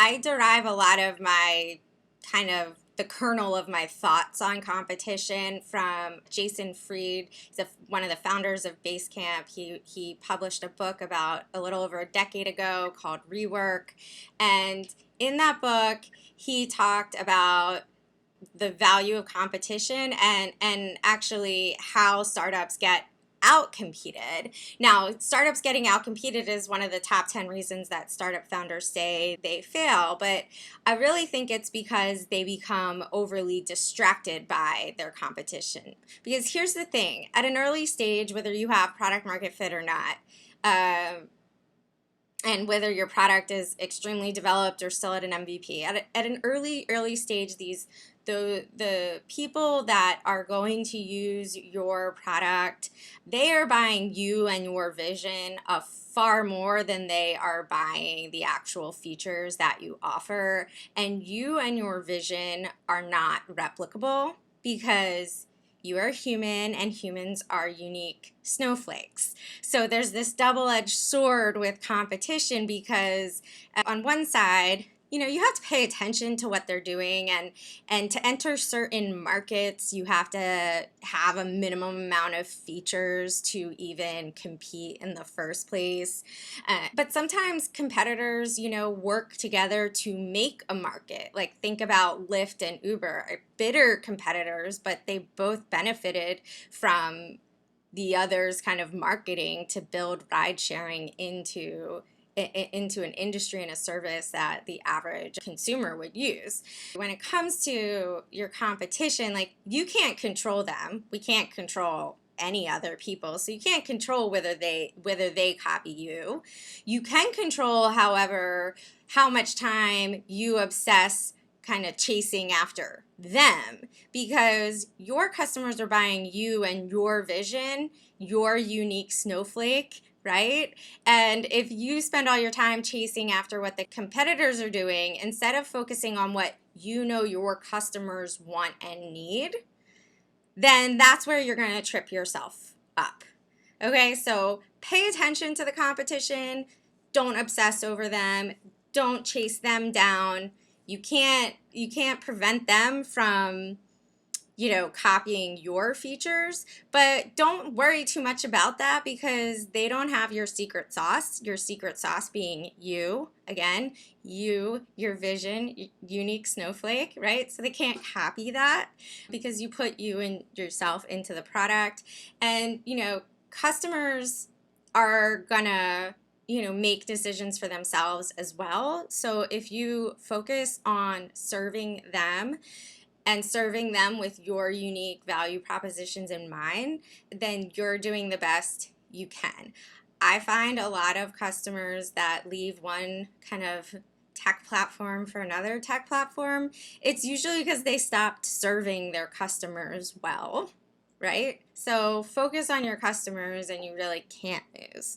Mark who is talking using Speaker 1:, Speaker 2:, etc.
Speaker 1: I derive a lot of my kind of the kernel of my thoughts on competition from Jason Fried. He's one of the founders of Basecamp. He published a book about a little over a decade ago called Rework. And in that book, he talked about the value of competition and actually how startups get outcompeted. Now, startups getting outcompeted is one of the top 10 reasons that startup founders say they fail, but I really think it's because they become overly distracted by their competition. Because here's the thing, at an early stage, whether you have product market fit or not, and whether your product is extremely developed or still at an MVP. At an early stage, the people that are going to use your product, they are buying you and your vision of far more than they are buying the actual features that you offer. And you and your vision are not replicable because you are human and humans are unique snowflakes. So there's this double-edged sword with competition because on one side, you have to pay attention to what they're doing, and to enter certain markets, you have to have a minimum amount of features to even compete in the first place. But sometimes competitors, work together to make a market. Like think about Lyft and Uber, are bitter competitors, but they both benefited from the other's kind of marketing to build ride sharing into an industry and a service that the average consumer would use. When it comes to your competition, like you can't control them. We can't control any other people. So you can't control whether they copy you. You can control, however, how much time you obsess kind of chasing after them, because your customers are buying you and your vision, your unique snowflake, right? And if you spend all your time chasing after what the competitors are doing instead of focusing on what your customers want and need, then that's where you're going to trip yourself up. Okay, so pay attention to the competition. Don't obsess over them. Don't chase them down. You can't prevent them from copying your features, but don't worry too much about that because they don't have your secret sauce being you, again, your vision, unique snowflake, right? So they can't copy that because you put you and yourself into the product. And, customers are gonna make decisions for themselves as well. So if you focus on serving them and serving them with your unique value propositions in mind, then you're doing the best you can. I find a lot of customers that leave one kind of tech platform for another tech platform, it's usually because they stopped serving their customers well, right? So focus on your customers and you really can't lose.